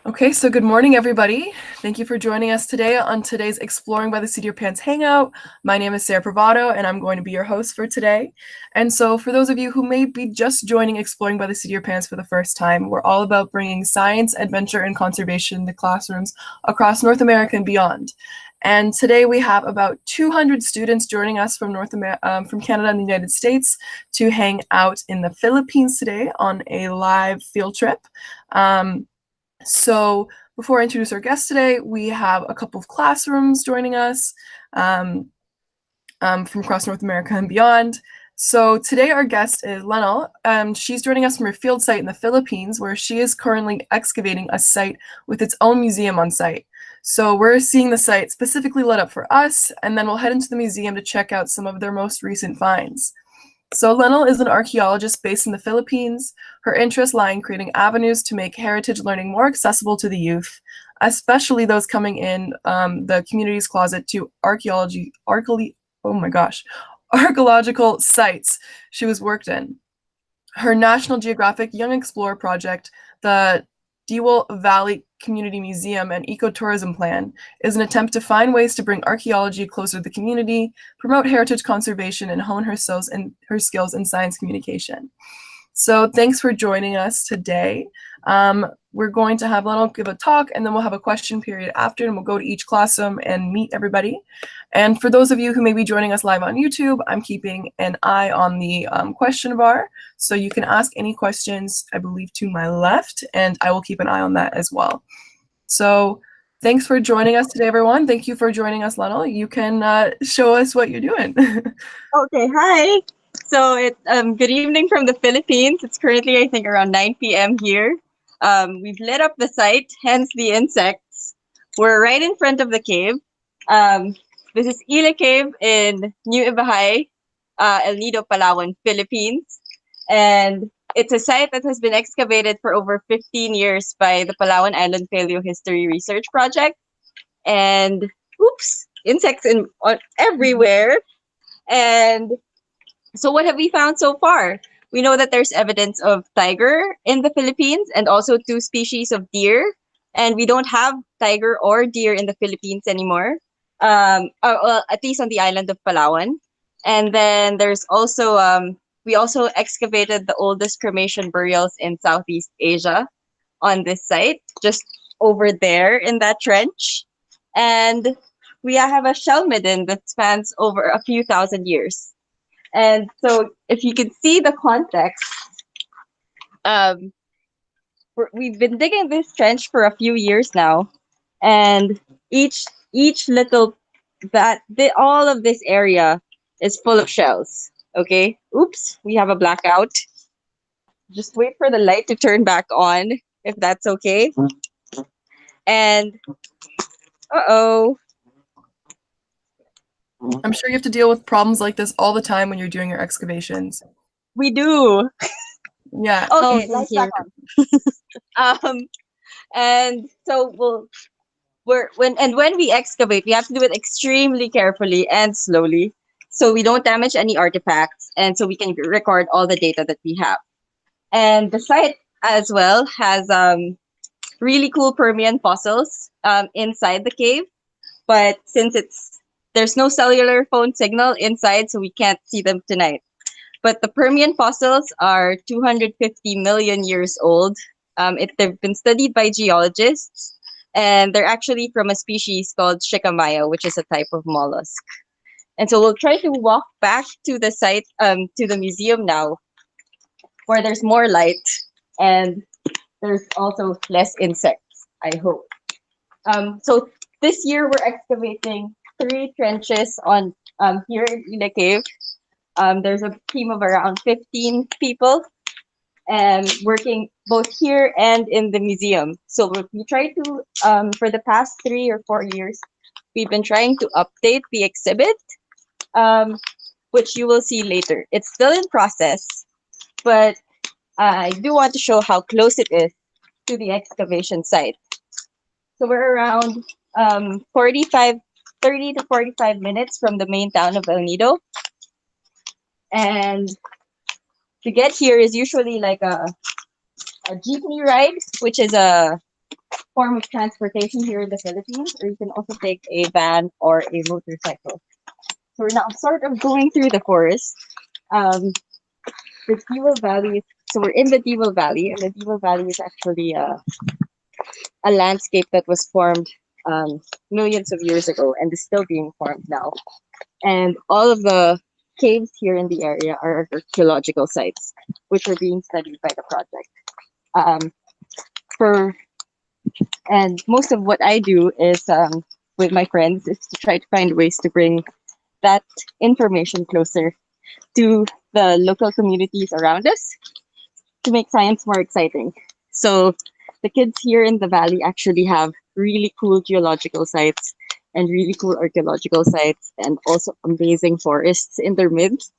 Okay, so good morning, everybody. Thank you for joining us today on today's Exploring by the Seat of Your Pants Hangout. My name is Sarah Privado, and I'm going to be your host for today. And so for those of you who may be just joining Exploring by the Seat of Your Pants for the first time, we're all about bringing science, adventure, and conservation to classrooms across North America and beyond. And today we have about 200 students joining us from from Canada and the United States to hang out in the Philippines today on a live field trip. So before I introduce our guest today, we have a couple of classrooms joining us from across North America and beyond. So today our guest is Llenel. She's joining us from her field site in the Philippines, where she is currently excavating a site with its own museum on site. So we're seeing the site specifically lit up for us, and then we'll head into the museum to check out some of their most recent finds. So Llenel is an archaeologist based in the Philippines. Her interests lie in creating avenues to make heritage learning more accessible to the youth, especially those coming in the community's closet to archaeological sites she was worked in. Her National Geographic Young Explorer project, the Dewil Valley Community Museum and Ecotourism Plan, is an attempt to find ways to bring archaeology closer to the community, promote heritage conservation, and hone her skills in science communication. So thanks for joining us today. We're going to have Llenel give a talk, and then we'll have a question period after, and we'll go to each classroom and meet everybody. And for those of you who may be joining us live on YouTube, I'm keeping an eye on the question bar, so you can ask any questions, I believe, to my left, and I will keep an eye on that as well. So thanks for joining us today, everyone. Thank you for joining us, Llenel. You can show us what you're doing. Okay, hi. So good evening from the Philippines. It's currently I think around 9 p.m. here. We've lit up the site, hence the insects. We're right in front of the cave. This is Ile Cave in New Ibahay, El Nido, Palawan, Philippines, and it's a site that has been excavated for over 15 years by the Palawan Island Paleohistory Research Project. And oops, insects everywhere. And so what have we found so far? We know that there's evidence of tiger in the Philippines and also two species of deer. And we don't have tiger or deer in the Philippines anymore, well, at least on the island of Palawan. And then there's also, we also excavated the oldest cremation burials in Southeast Asia on this site, just over there in that trench. And we have a shell midden that spans over a few thousand years. And so if you can see the context, um, we've been digging this trench for a few years now, and each little all of this area is full of shells. Okay. Oops, we have a blackout. Just wait for the light to turn back on, if that's okay. And uh-oh. I'm sure you have to deal with problems like this all the time when you're doing your excavations. We do. Yeah. Okay, lights back on. And so when we excavate, we have to do it extremely carefully and slowly, so we don't damage any artifacts, and so we can record all the data that we have. And the site as well has really cool Permian fossils inside the cave, but since there's no cellular phone signal inside, so we can't see them tonight. But the Permian fossils are 250 million years old. They've been studied by geologists, and they're actually from a species called Shikamayo, which is a type of mollusk. And so we'll try to walk back to the site, to the museum now, where there's more light and there's also less insects, I hope. So this year we're excavating 3 trenches on here in Ile Cave. There's a team of around 15 people working both here and in the museum. So we try to, for the past 3 or 4 years, we've been trying to update the exhibit, which you will see later. It's still in process, but I do want to show how close it is to the excavation site. So we're around 30 to 45 minutes from the main town of El Nido. And to get here is usually like a jeepney ride, which is a form of transportation here in the Philippines, or you can also take a van or a motorcycle. So we're now sort of going through the forest. Um, the Dewil Valley. So we're in the Dewil Valley, and the Dewil Valley is actually a landscape that was formed millions of years ago and is still being formed now. And all of the caves here in the area are archaeological sites, which are being studied by the project. Um, for and most of what I do is with my friends is to try to find ways to bring that information closer to the local communities around us to make science more exciting. So the kids here in the valley actually have really cool geological sites and really cool archaeological sites and also amazing forests in their midst.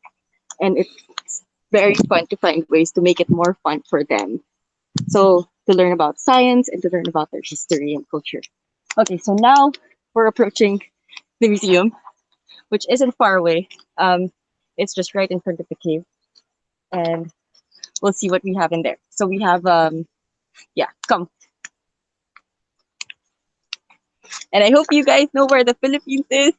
And it's very fun to find ways to make it more fun for them. So to learn about science and to learn about their history and culture. Okay, so now we're approaching the museum, which isn't far away. It's just right in front of the cave. And we'll see what we have in there. So we have yeah, come. And I hope you guys know where the Philippines is.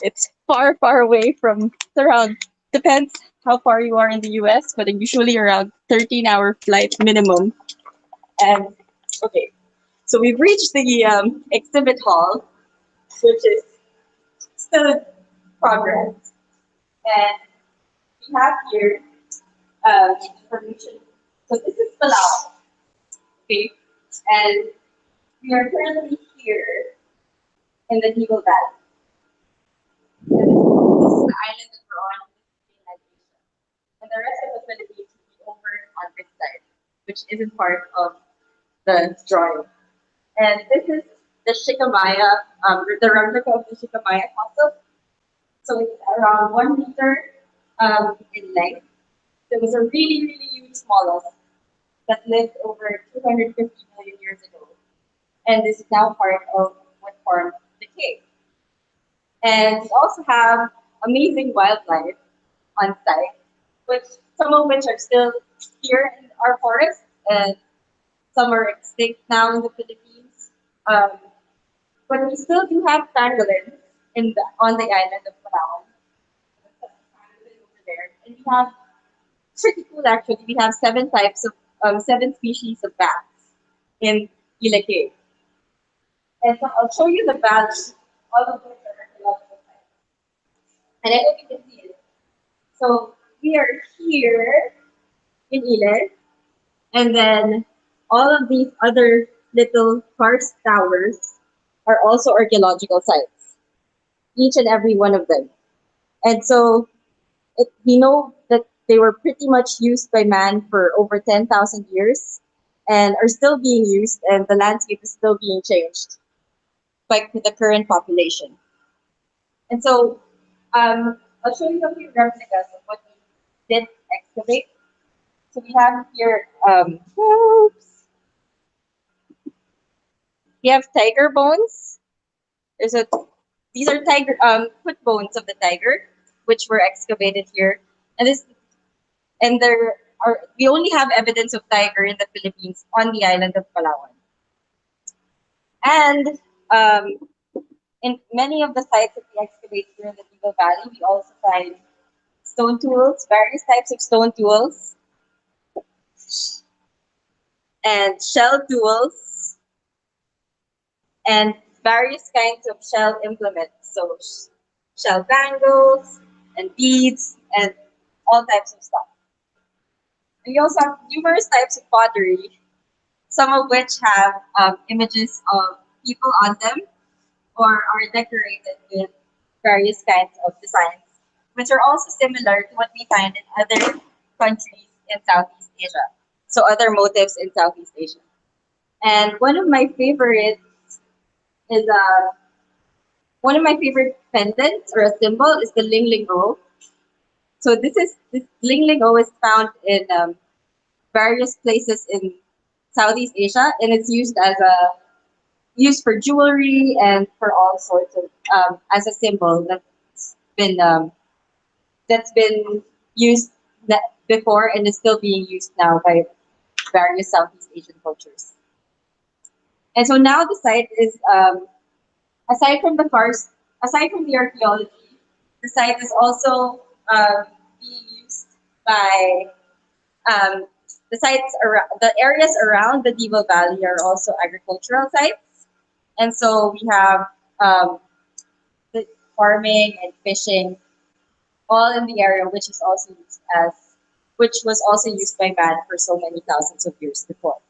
It's far, far away from it's around depends how far you are in the US, but usually around 13-hour flight minimum. And okay, so we've reached the exhibit hall, which is still in progress. And we have here information. So this is Palau, okay? And we are currently here in the Dewil Valley. And this is the island that we're on, mainland Asia. And the rest of the Philippines will be over on this side, which isn't part of the drawing. And this is the Shikamaya, the replica of the Shikamaya fossil. So it's around 1 meter in length. There was a really, really huge mollusk that lived over 250 million years ago. And this is now part of what formed the cave. And we also have amazing wildlife on site, which some of which are still here in our forests, and some are extinct now in the Philippines. Um, but we still do have pangolins on the island of Palawan. Pangolin over there, and we have pretty cool actually. We have seven species of bats in Gila Cave. And so I'll show you the bats. All of those are archaeological sites. And I hope you can see it. So we are here in Ile, and then all of these other little karst towers are also archaeological sites, each and every one of them. And so we know that they were pretty much used by man for over 10,000 years and are still being used, and the landscape is still being changed by the current population. And so I'll show you a few replicas of what we did excavate. So we have here, we have tiger bones. There's a These are tiger foot bones of the tiger, which were excavated here. And this and there are we only have evidence of tiger in the Philippines on the island of Palawan. And in many of the sites that we excavate here in the Dewil Valley, we also find stone tools, various types of stone tools, and shell tools, and various kinds of shell implements. So shell bangles and beads and all types of stuff. And we also have numerous types of pottery, some of which have images of people on them or are decorated with various kinds of designs, which are also similar to what we find in other countries in Southeast Asia. So other motifs in Southeast Asia. And is one of my favorite pendants or a symbol is the Ling Ling O. So this Ling Ling O is found in various places in Southeast Asia, and it's used for jewelry and for all sorts of as a symbol been um, that's been used before and is still being used now by various Southeast Asian cultures. And so now the site is, aside from the archaeology, the site is also being used by the areas around the Dewil Valley are also agricultural sites, and so we have the farming and fishing all in the area, which was also used by man for so many thousands of years before.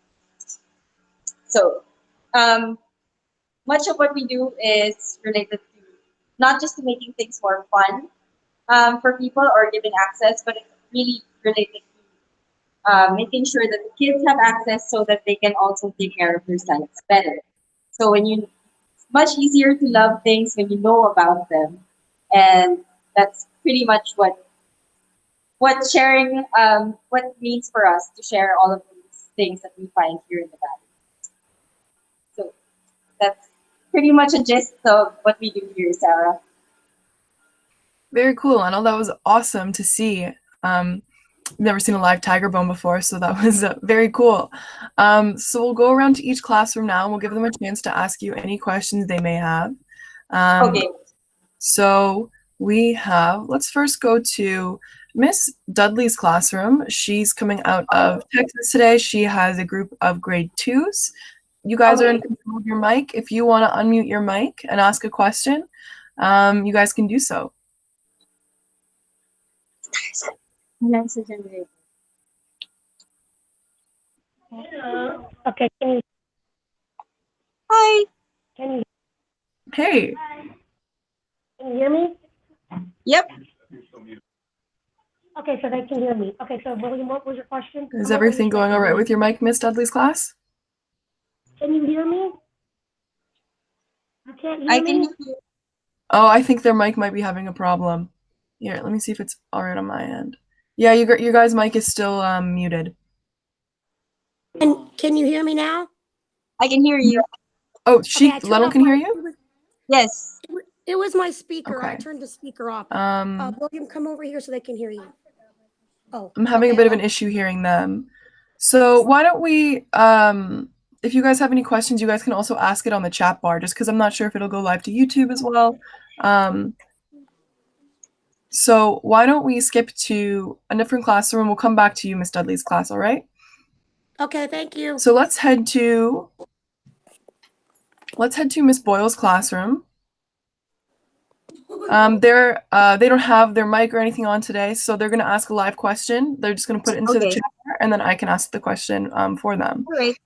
So much of what we do is related to not just to making things more fun for people or giving access, but it's really related to making sure that the kids have access so that they can also take care of their sites better. So it's much easier to love things when you know about them, and that's pretty much what sharing what it means for us to share all of these things that we find here in the valley. So that's pretty much a gist of what we do here, Sarah. Very cool. I know that was awesome to see. Never seen a live tiger bone before, so that was very cool. So we'll go around to each classroom now, and we'll give them a chance to ask you any questions they may have. Okay. So let's first go to Miss Dudley's classroom. She's coming out of Texas today. She has a group of grade 2s. You guys are in control of your mic. If you want to unmute your mic and ask a question, you guys can do so. Okay. Hi. Hey. Can you hear me? Yep. Okay, so they can hear me. Okay, so William, what was your question? Is everything going all right with your mic, Miss Dudley's class? Can you hear me? You can't hear I me? can hear you. Oh, I think their mic might be having a problem. Here, let me see if it's all right on my end. Yeah, your guys' mic is still muted. And can you hear me now? I can hear you. Oh, Okay, Llenel can hear you? Yes. It was my speaker. I Okay. turned the speaker off. Um, William, come over here so they can hear you. Oh, I'm having a bit of an issue hearing them. So why don't we, if you guys have any questions, you guys can also ask it on the chat bar, just because I'm not sure if it'll go live to YouTube as well. So why don't we skip to a different classroom? We'll come back to you, Miss Dudley's class, all right? Okay, thank you. So let's head to Miss Boyle's classroom. They don't have their mic or anything on today, so they're going to ask a live question. They're just going to put it into the chat, and then I can ask the question for them. All right.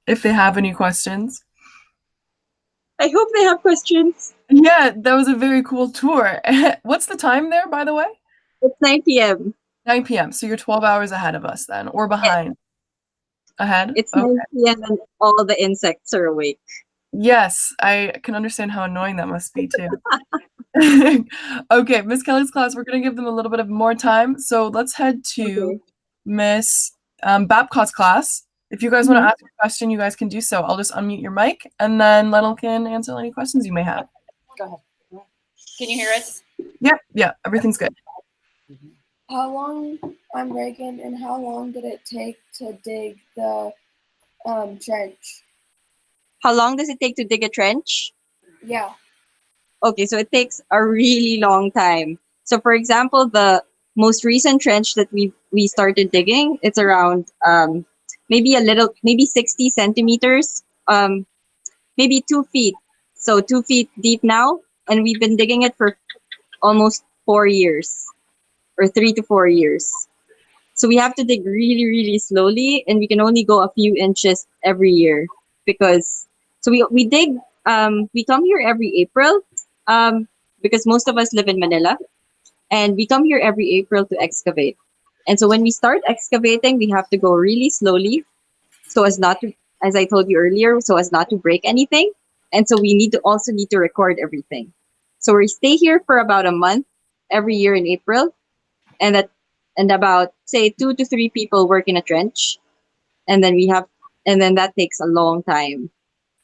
If they have any questions. I hope they have questions. Yeah, that was a very cool tour. What's the time there, by the way? It's 9 p.m. 9 p.m. So you're 12 hours ahead of us then, or behind? Ahead? It's 9 p.m. and all the insects are awake. Yes, I can understand how annoying that must be too. Okay, Miss Kelly's class, we're going to give them a little bit of more time. So let's head to Miss Babcott's class. If you guys want to ask a question, you guys can do so. I'll just unmute your mic, and then Llenel can answer any questions you may have. Go ahead. Can you hear us? Yeah, everything's good. How long, I'm Reagan, and how long did it take to dig the trench? How long does it take to dig a trench? Yeah. Okay, so it takes a really long time. So for example, the most recent trench that we started digging, it's around maybe 60 centimeters, maybe 2 feet. So 2 feet deep now, and we've been digging it for almost 4 years, or 3 to 4 years. So we have to dig really, really slowly, and we can only go a few inches every year because we dig. We come here every April because most of us live in Manila, and we come here every April to excavate. And so when we start excavating, we have to go really slowly, so as not to, as I told you earlier, so as not to break anything. And so we need to record everything. So we stay here for about a month every year in April, and about say 2 to 3 people work in a trench, and then that takes a long time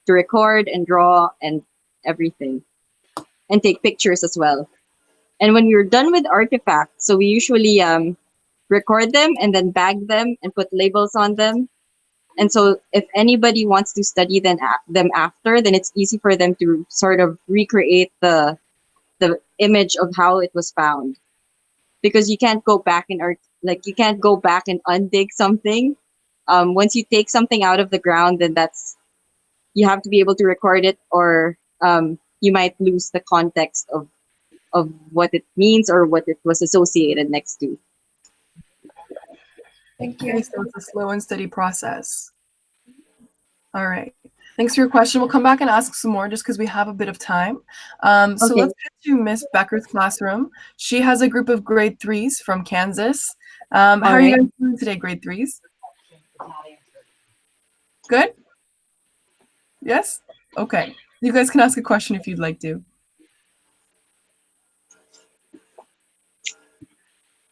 to record and draw and everything, and take pictures as well. And when we're done with artifacts, so we usually record them and then bag them and put labels on them. And so if anybody wants to study them after, then it's easy for them to sort of recreate the image of how it was found. Because you can't go back and you can't go back and undig something. Once you take something out of the ground, then you have to be able to record it, or you might lose the context of what it means or what it was associated next to. Thank Okay, you. so it's a slow and steady process. All right. Thanks for your question. We'll come back and ask some more just because we have a bit of time. So Okay. let's get to Miss Becker's classroom. She has a group of grade 3s from Kansas. How are you guys doing today, grade 3s? Good? Yes? Okay. You guys can ask a question if you'd like to.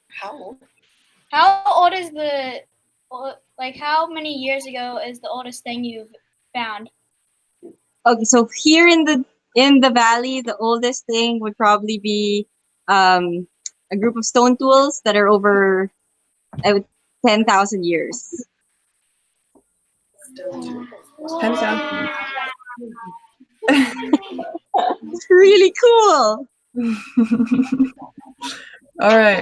How old is how many years ago is the oldest thing you've found? Okay, so here in the valley, the oldest thing would probably be a group of stone tools that are over 10,000 years. 10,000. It's really cool. All right.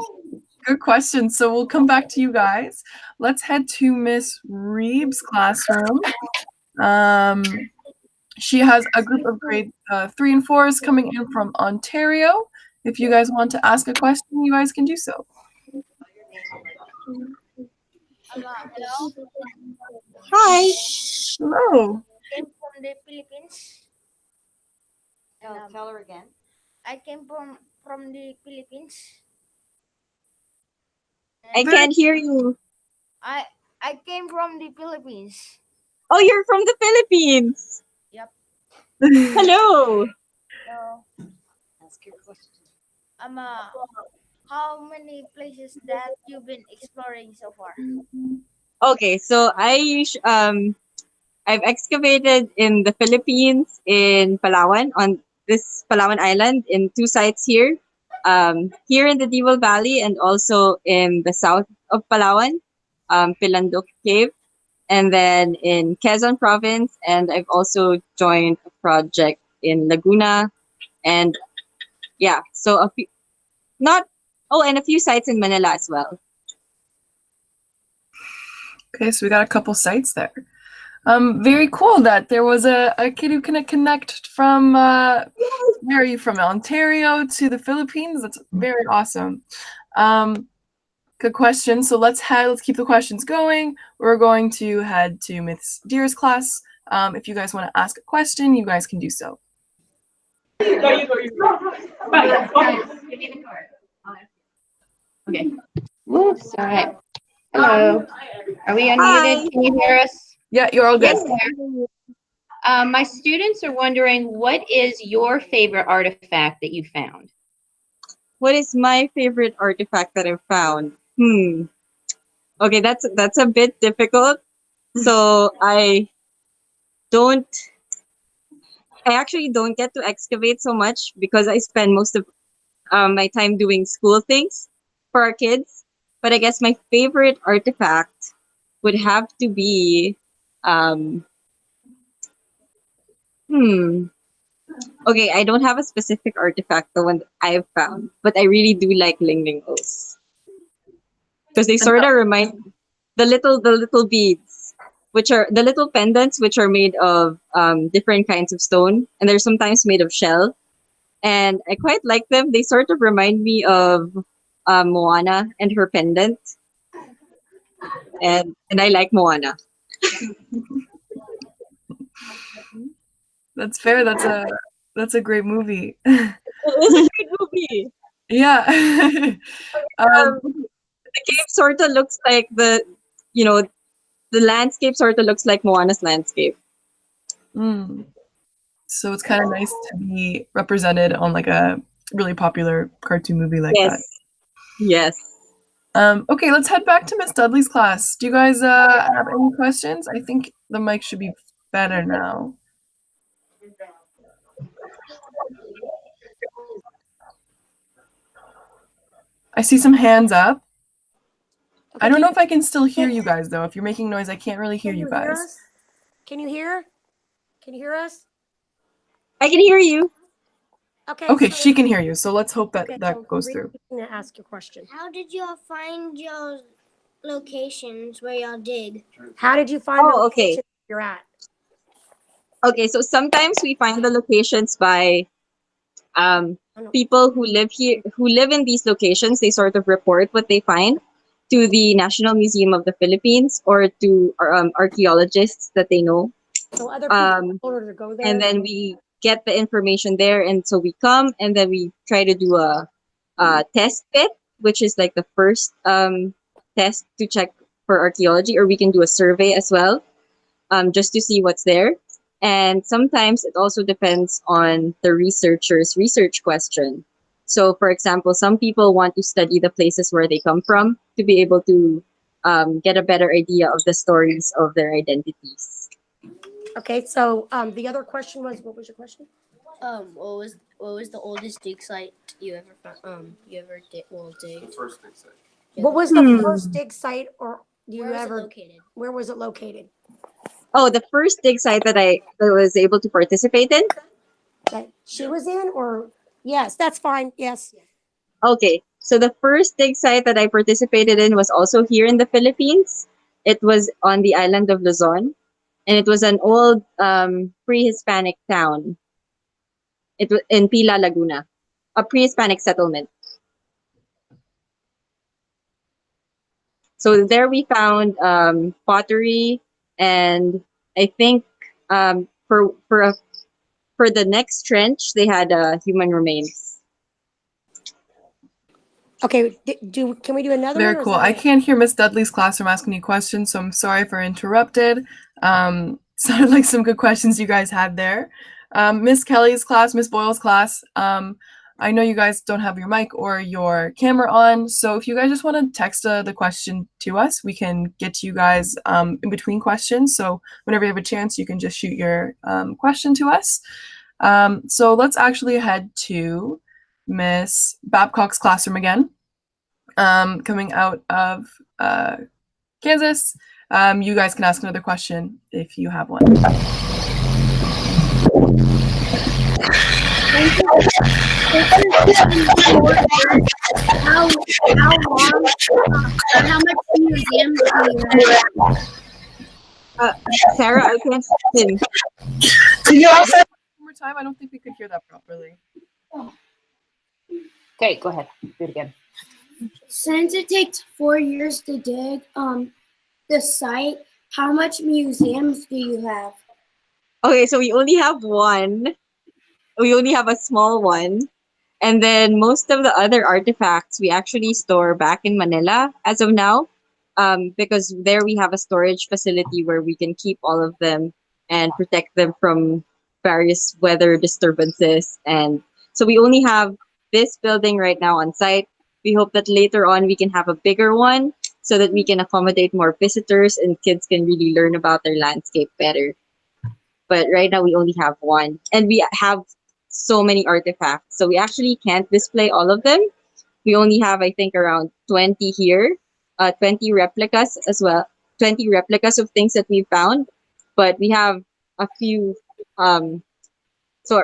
Good question. So we'll come back to you guys. Let's head to Miss Reeves' classroom. She has a group of grade 3 and 4s coming in from Ontario. If you guys want to ask a question, you guys can do so. Hello. Hi. Hello. Came from the Philippines. Tell her again. I came from the Philippines. I can't hear you. I came from the Philippines. Oh, you're from the Philippines. Yep. Hello. So Ask your question. how many places that you've been exploring so far? Okay, so I've excavated in the Philippines, in Palawan, on this Palawan island, in 2 sites here. Here in the Dewil Valley, and also in the south of Palawan, Pilandok Cave, and then in Quezon Province, and I've also joined a project in Laguna, and yeah, so a few, and a few sites in Manila as well. Okay, so we got a couple sites there. Very cool that there was a kid who can connect from where are you from? Ontario to the Philippines. That's very awesome. Good question. So let's keep the questions going. We're going to head to Miss Deer's class. If you guys want to ask a question, you guys can do so. Okay. Whoops. All right. Hello. Are we unmuted? Hi. Can you hear us? Yeah, you're all good. Yes. My students are wondering, what is your favorite artifact that you found? What is my favorite artifact that I've found? Okay, that's a bit difficult. So I actually don't get to excavate so much because I spend most of my time doing school things for our kids. But I guess my favorite artifact would have to be Okay, I don't have a specific artifact, the one that I've found, but I really do like linglingos because they sort of remind the little beads, which are the little pendants, which are made of different kinds of stone, and they're sometimes made of shell, and I quite like them. They sort of remind me of Moana and her pendant, and I like Moana. That's fair. That's a great movie. It is a great movie. Yeah. The cave sort of looks like the landscape sort of looks like Moana's landscape. So it's kind of nice to be represented on like a really popular cartoon movie like that. Yes. Okay, let's head back to Miss Dudley's class. Do you guys have any questions? I think the mic should be better now. I see some hands up. Okay, I don't can know you- if I can still hear you guys though. If you're making noise, I can't really hear can you hear guys. us? Can you hear? Can you hear us? I can hear you. Okay. Okay, so- she can hear you. So let's hope that okay, that so goes Rita, through. you can ask your question. How did y'all find your locations where y'all dig? How did you find the Oh, okay. location you're at? Okay, so sometimes we find the locations by people who live here, who live in these locations. They sort of report what they find to the National Museum of the Philippines or to archaeologists that they know. So other people told her to go there. And then we get the information there, and so we come and then we try to do a test pit, which is like the first test to check for archaeology, or we can do a survey as well, just to see what's there. And sometimes it also depends on the researcher's research question. So, for example, some people want to study the places where they come from to be able to get a better idea of the stories of their identities. Okay, so the other question was, what was your question? What was the oldest dig site you ever found? Dig? What was the first dig site, or do you Where was it ever? located? Where was it located? Oh, the first dig site that I was able to participate in. That she was in, or yes, that's fine. Yes. Okay, so the first dig site that I participated in was also here in the Philippines. It was on the island of Luzon, and it was an old pre-Hispanic town. It was in Pila, Laguna, a pre-Hispanic settlement. So there we found pottery, and I think for the next trench they had human remains. Okay. Can we do another Very one? or is cool. that I it? can't hear Miss Dudley's classroom asking you questions, so I'm sorry if I interrupted. Sounded like some good questions you guys had there. Miss Kelly's class, Miss Boyle's class. I know you guys don't have your mic or your camera on, so if you guys just want to text the question to us, we can get to you guys in between questions. So whenever you have a chance, you can just shoot your question to us. So let's actually head to Miss Babcock's classroom again. Coming out of Kansas. You guys can ask another question if you have one. How long or how much museums do you have? Sarah, I can't listen. Can you also one more time? I don't think we could hear that properly. Okay, go ahead. Do it again. Since it takes 4 years to dig the site, how much museums do you have? Okay, so we only have one. We only have a small one. And then most of the other artifacts we actually store back in Manila as of now, because there we have a storage facility where we can keep all of them and protect them from various weather disturbances. And so we only have this building right now on site. We hope that later on we can have a bigger one so that we can accommodate more visitors and kids can really learn about their landscape better. But right now we only have one, and we have so many artifacts, so we actually can't display all of them. We only have, I think, around 20 here, 20 replicas as well, 20 replicas of things that we found, but we have a few, so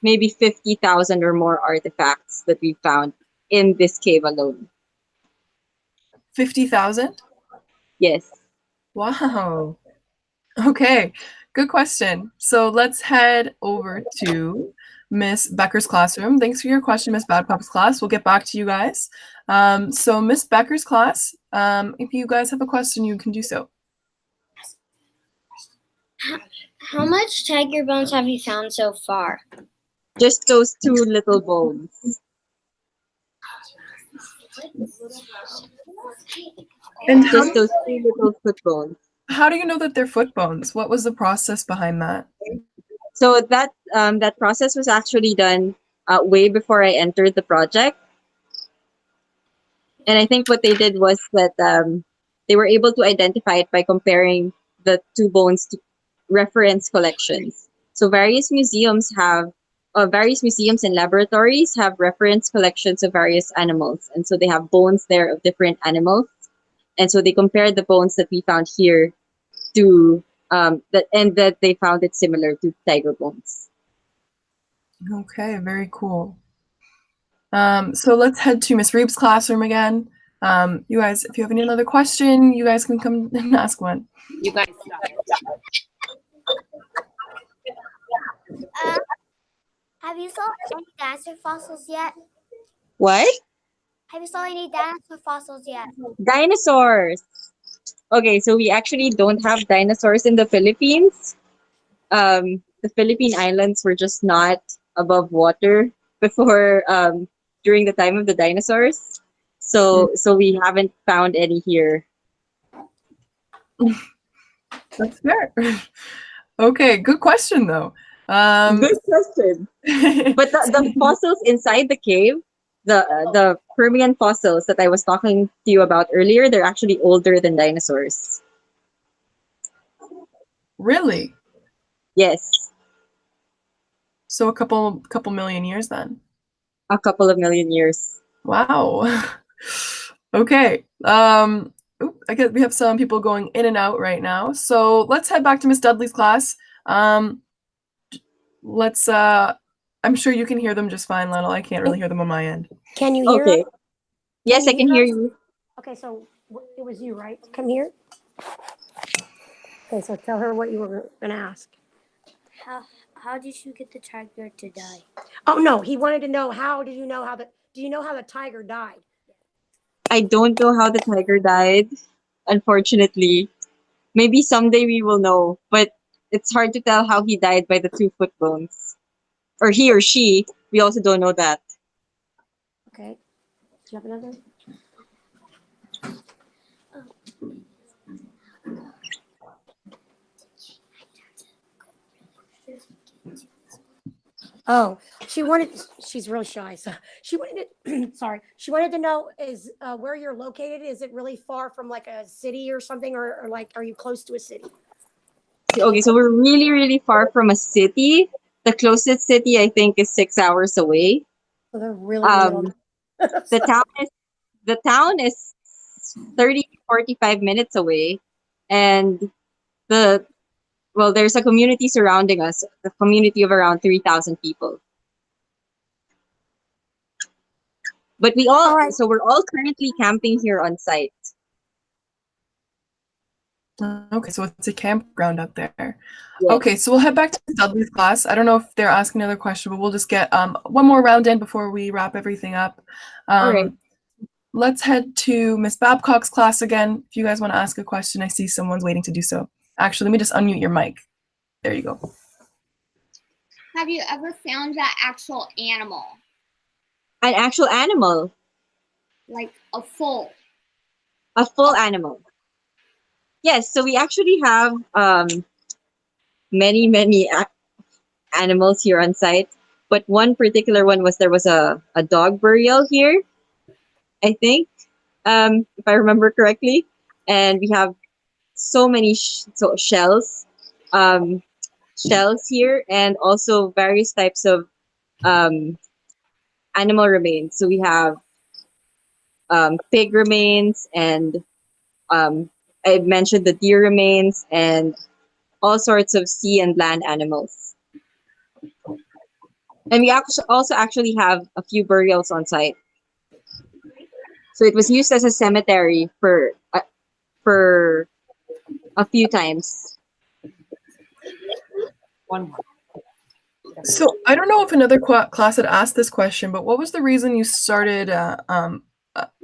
maybe 50,000 or more artifacts that we found in this cave alone. 50,000? Yes. Wow. Okay, good question. So let's head over to Miss Becker's classroom. Thanks for your question, Miss Babcock's class. We'll get back to you guys. So Miss Becker's class, if you guys have a question, you can do so. How much tiger bones have you found so far? Just those two little bones. And Just those two little foot bones. how do you know that they're foot bones? What was the process behind that? So that process was actually done way before I entered the project. And I think what they did was that they were able to identify it by comparing the two bones to reference collections. So various museums have various museums and laboratories have reference collections of various animals, and so they have bones there of different animals, and so they compared the bones that we found here to that they found it similar to tiger bones. Okay, very cool. So let's head to Miss Reeb's classroom again. You guys, if you have any other question, you guys can come and ask one. You guys. Have you saw any dinosaur fossils yet? What? Have you saw any dinosaur fossils yet? Dinosaurs. Okay, so we actually don't have dinosaurs in the Philippines. The Philippine Islands were just not above water before during the time of the dinosaurs. So we haven't found any here. That's fair. Okay, good question though. Good question. But the fossils inside the cave, the Permian fossils that I was talking to you about earlier, they're actually older than dinosaurs. Really? Yes, So a couple million years then. a couple of million years. Wow. Okay. I guess we have some people going in and out right now. So let's head back to Miss Dudley's class. Let's I'm sure you can hear them just fine, Lionel. I can't really hear them on my end. Can you hear Okay. us? Yes, I you can hear hear us? you. Okay, so it was you, right? Come here. Okay, so tell her what you were going to ask. How did you get the tiger to die? Oh no, he wanted to know do you know how the tiger died? I don't know how the tiger died, unfortunately. Maybe someday we will know, but it's hard to tell how he died by the 2-foot bones. Or he or she, we also don't know that. Okay. Do you have another? Oh, she's really shy. So she wanted to, she wanted to know is where you're located. Is it really far from like a city or something? Or like, are you close to a city? Okay, so we're really, really far from a city. The closest city, I think, is 6 hours away. So they're really in the middle. The town is 30 to 45 minutes away, and there's a community surrounding us, a community of around 3,000 people. But we're all currently camping here on site. Okay, so it's a campground up there. Yes. Okay, so we'll head back to Dudley's class. I don't know if they're asking another question, but we'll just get one more round in before we wrap everything up. All right. Let's head to Miss Babcock's class again. If you guys want to ask a question, I see someone's waiting to do so. Actually, let me just unmute your mic. There you go. Have you ever found that actual animal? An actual animal? Like a full animal. Yes, so we actually have many animals here on site, but one particular one there was a dog burial here, I think, if I remember correctly, and we have so many shells here, and also various types of animal remains. So we have pig remains, and I mentioned the deer remains, and all sorts of sea and land animals. And we also actually have a few burials on site. So it was used as a cemetery for a few times. So I don't know if another class had asked this question, but what was the reason you started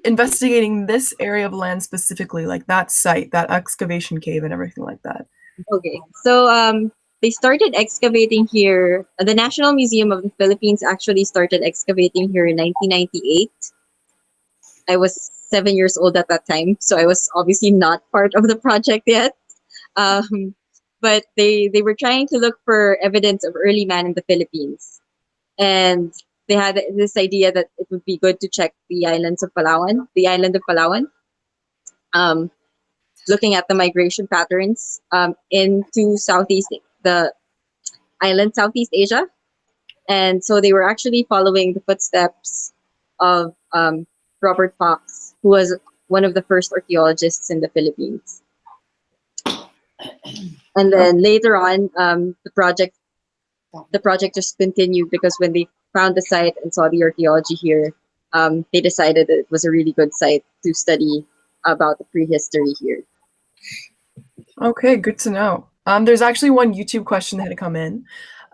investigating this area of land specifically, like that site, that excavation cave and everything like that? Okay, so they started excavating here. The National Museum of the Philippines actually started excavating here in 1998. I was 7 years old at that time, so I was obviously not part of the project yet. But they were trying to look for evidence of early man in the Philippines. And they had this idea that it would be good to check the island of Palawan, looking at the migration patterns into the island Southeast Asia. And so they were actually following the footsteps of Robert Fox, who was one of the first archaeologists in the Philippines. And then later on, the project just continued because when they found the site and saw the archaeology here, they decided that it was a really good site to study about the prehistory here. Okay, good to know. There's actually one YouTube question that had come in.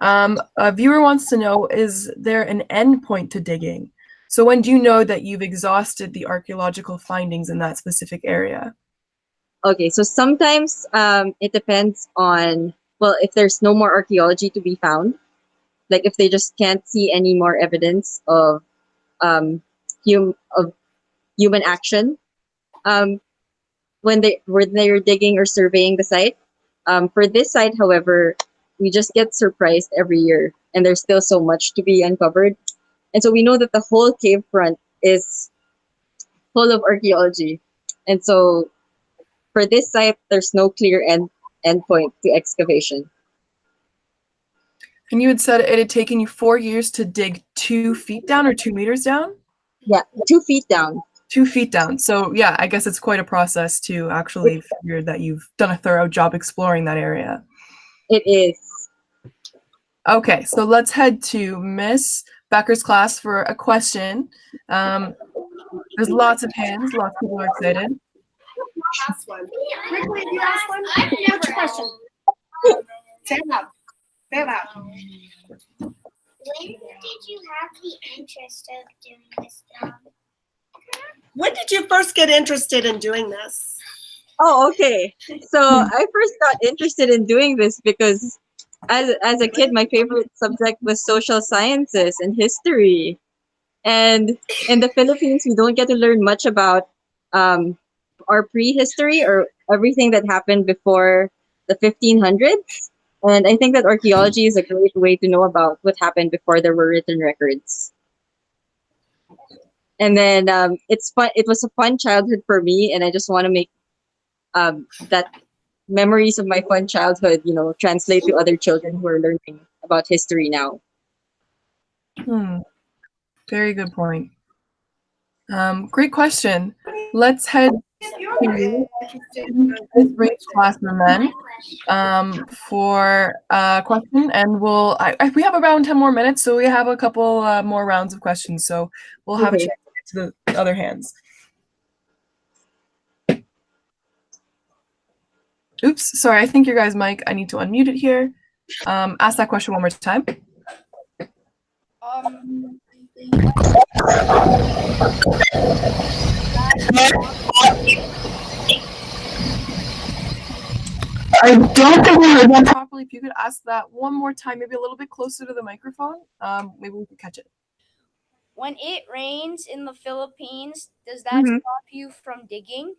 A viewer wants to know, is there an end point to digging? So when do you know that you've exhausted the archaeological findings in that specific area? Okay, so sometimes it depends on, well, if there's no more archaeology to be found, like if they just can't see any more evidence of human action, when they're digging or surveying the site. For this site, however, we just get surprised every year, and there's still so much to be uncovered. And so we know that the whole cave front is full of archaeology. And so for this site, there's no clear endpoint to excavation. And you had said it had taken you 4 years to dig 2 feet down or 2 meters down? Yeah, 2 feet down. 2 feet down. So yeah, I guess it's quite a process to actually figure that you've done a thorough job exploring that area. It is. Okay, so let's head to Miss Becker's class for a question. There's lots of hands, lots of people are excited. Ask one. Quickly, you ask one. What's your question? Say it loud. Say it loud. When did you have the interest of doing this job? When did you first get interested in doing this? Oh, okay. So I first got interested in doing this because as a kid, my favorite subject was social sciences and history. And in the Philippines, we don't get to learn much about our prehistory or everything that happened before the 1500s. And I think that archaeology is a great way to know about what happened before there were written records. And then it's fun. It was a fun childhood for me, and I just want to make that memories of my fun childhood, translate to other children who are learning about history now. Very good point. Great question. Let's head to Ms. Ray's classroom then for a question, and we have around 10 more minutes, so we have a couple more rounds of questions, so we'll have a chance to get to the other hands. Oops, sorry, I think your guys' mic, I need to unmute it here. Ask that question one more time. I don't think we heard that properly. If you could ask that one more time, maybe a little bit closer to the microphone, maybe we could catch it. When it rains in the Philippines, does that stop you from digging?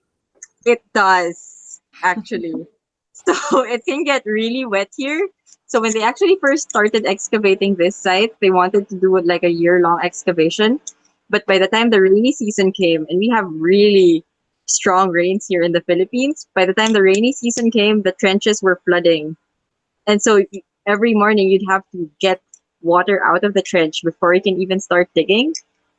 It does, actually. So it can get really wet here. So when they actually first started excavating this site, they wanted to do it like a year-long excavation. But by the time the rainy season came, and we have really strong rains here in the Philippines, by the time the rainy season came, the trenches were flooding. And so every morning you'd have to get water out of the trench before you can even start digging.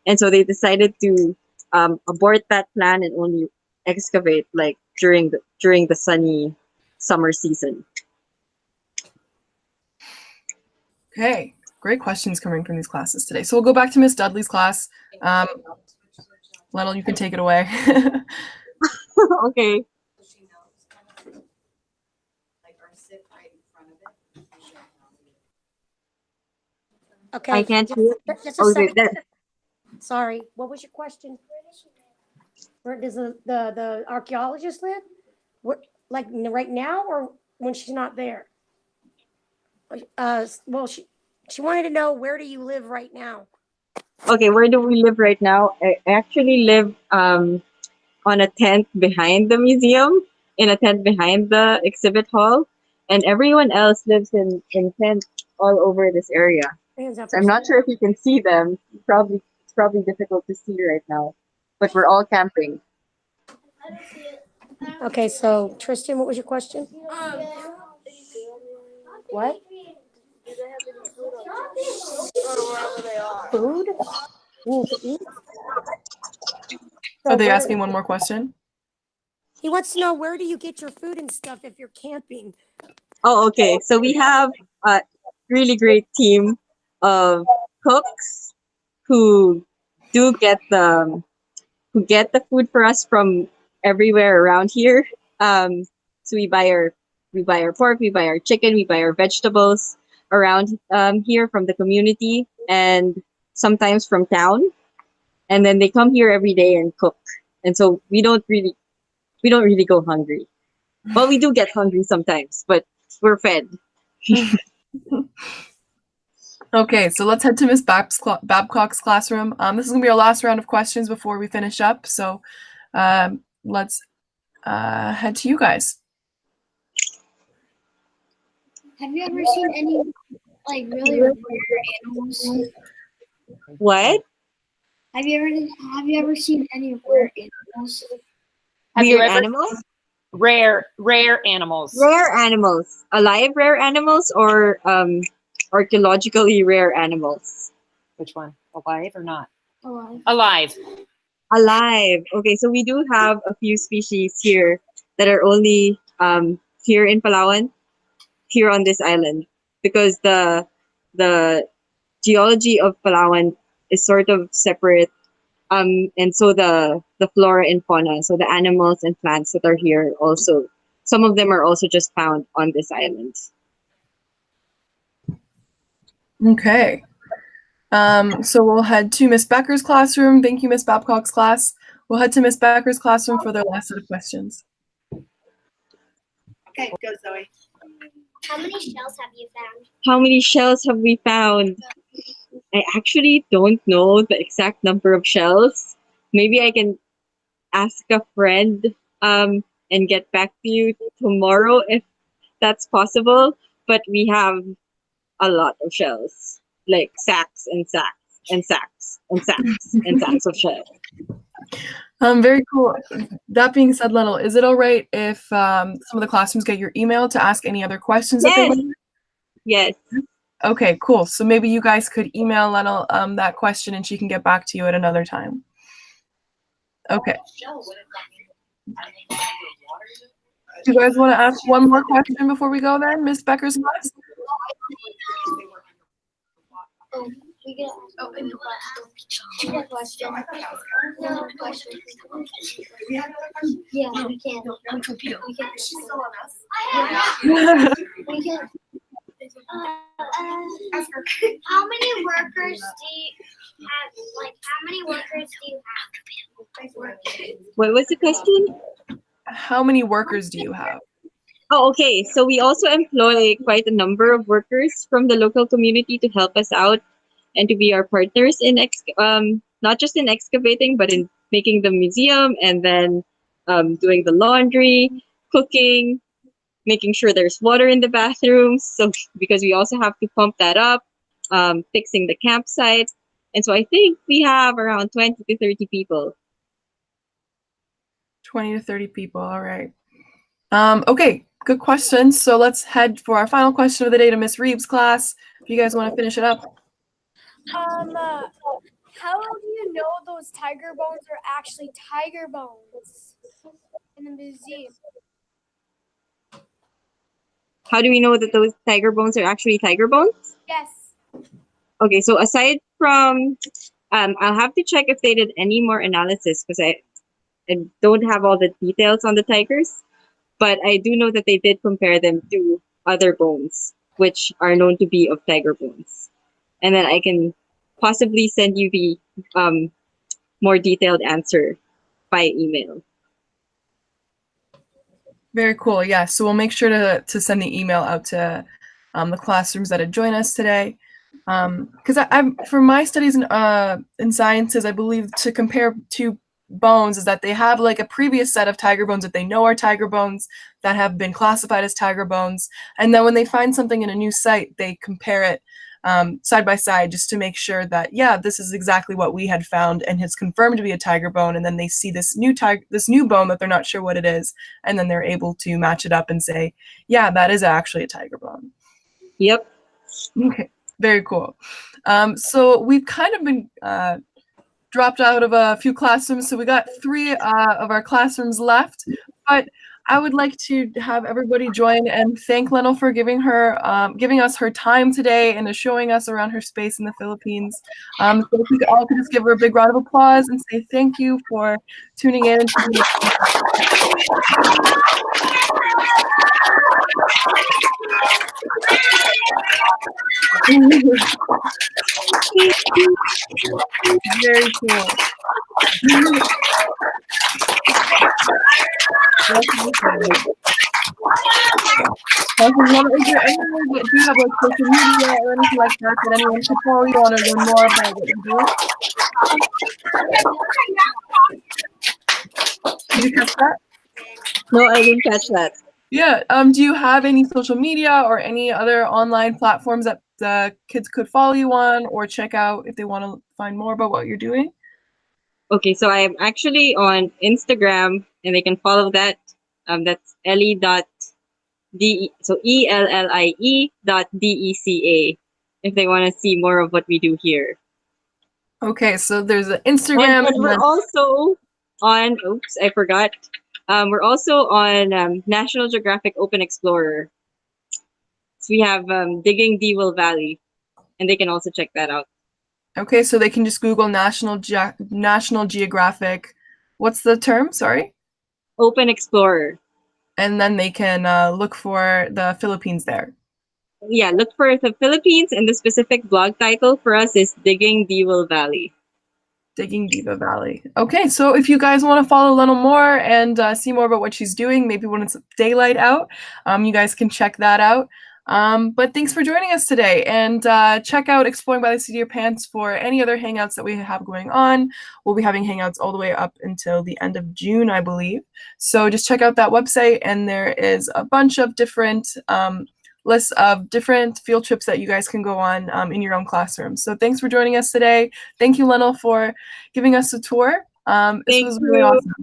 And so they decided to abort that plan and only excavate like during the sunny summer season. Okay, great questions coming from these classes today. So we'll go back to Miss Dudley's class. Llenel, you can take it away. Okay. Okay. I can't hear. Just a second. Sorry, what was your question? Where does the archaeologist live? Like right now, or when she's not there? Well, she wanted to know, where do you live right now? Okay, where do we live right now? I actually live on a tent behind the museum, in a tent behind the exhibit hall, and everyone else lives in tents all over this area. So I'm not sure if you can see them. It's probably difficult to see right now, but we're all camping. Okay, so Tristan, what was your question? What? Do they have any food or wherever they are? Food? You to eat? Are they asking one more question? He wants to know, where do you get your food and stuff if you're camping? Oh, okay. So we have a really great team of cooks who do get the food for us from everywhere around here. So we buy our pork, we buy our chicken, we buy our vegetables around here from the community and sometimes from town. And then they come here every day and cook. And so we don't really go hungry. Well, we do get hungry sometimes, but we're fed. Okay, so let's head to Miss Babcock's classroom. This is gonna be our last round of questions before we finish up. So let's head to you guys. Have you ever seen any like really rare animals? What? Have you ever seen any rare animals? Have you Weird ever animals? rare animals? Rare animals. Alive rare animals or archaeologically rare animals? Which one? Alive or not? Alive. Alive. Alive. Okay, so we do have a few species here that are only here in Palawan, here on this island, because the geology of Palawan is sort of separate, and so the flora and fauna, so the animals and plants that are here also, some of them are also just found on this island. Okay. So we'll head to Miss Becker's classroom. Thank you, Miss Babcock's class. We'll head to Miss Becker's classroom for their last set of questions. Okay, go Zoe. How many shells have you found? How many shells have we found? I actually don't know the exact number of shells. Maybe I can ask a friend and get back to you tomorrow if that's possible. But we have a lot of shells, like sacks and sacks and sacks and sacks and sacks of shells. Very cool. That being said, Llenel, is it all right if some of the classrooms get your email to ask any other questions that they Yes. want? Yes. Okay, cool. So maybe you guys could email Llenel that question and she can get back to you at another time. Okay. Do you guys want to ask one more question before we go then, Miss Becker's class? We get a question. No question. Yeah, we can't. We can't. We can. How many workers do you have? Like, how many workers do you have? What was the question? How many workers do you have? Oh, okay. So we also employ quite a number of workers from the local community to help us out and to be our partners in not just in excavating, but in making the museum and then doing the laundry, cooking, making sure there's water in the bathrooms. So because we also have to pump that up, fixing the campsite. And so I think we have around 20 to 30 people. 20 to 30 people, all right. Okay, good questions. So let's head for our final question of the day to Miss Reeves' class. If you guys want to finish it up. How do you know those tiger bones are actually tiger bones in the museum? How do we know that those tiger bones are actually tiger bones? Yes. Okay, so aside from, I'll have to check if they did any more analysis because I don't have all the details on the tigers, but I do know that they did compare them to other bones, which are known to be of tiger bones. And then I can possibly send you the more detailed answer by email. Very cool. Yeah. So we'll make sure to send the email out to the classrooms that had joined us today. Because I'm for my studies in sciences, I believe to compare two bones is that they have like a previous set of tiger bones that they know are tiger bones that have been classified as tiger bones, and then when they find something in a new site, they compare it side by side just to make sure that, yeah, this is exactly what we had found and has confirmed to be a tiger bone. And then they see this new bone that they're not sure what it is, and then they're able to match it up and say, yeah, that is actually a tiger bone. Yep. Okay, very cool. So we've kind of been dropped out of a few classrooms, so we got 3 of our classrooms left. But I would like to have everybody join and thank Llenel for giving us her time today and showing us around her space in the Philippines. So if we all could just give her a big round of applause and say thank you for tuning in. Very cool. Is there anyone that do you have like social media or anything like that that anyone could follow you on or learn more about what you do? Did you catch that? No, I didn't catch that. Yeah. Do you have any social media or any other online platforms that the kids could follow you on or check out if they want to find more about what you're doing? Okay, so I'm actually on Instagram, and they can follow that. That's ELLIE.DECA if they want to see more of what we do here. Okay, so there's an Instagram. And we're also on, oops, I forgot. We're also on National Geographic Open Explorer. So we have Digging Dewil Valley, and they can also check that out. Okay, so they can just Google National Geographic. What's the term? Sorry. Open Explorer. And then they can look for the Philippines there. Yeah, look for the Philippines, and the specific blog title for us is Digging Dewil Valley. Digging Diva Valley. Okay, so if you guys want to follow Llenel more and see more about what she's doing, maybe when it's daylight out, you guys can check that out. But thanks for joining us today, and check out Exploring by the Seat of Your Pants for any other hangouts that we have going on. We'll be having hangouts all the way up until the end of June, I believe. So just check out that website, and there is a bunch of different lists of different field trips that you guys can go on in your own classroom. So thanks for joining us today. Thank you, Llenel, for giving us a tour. This was really awesome.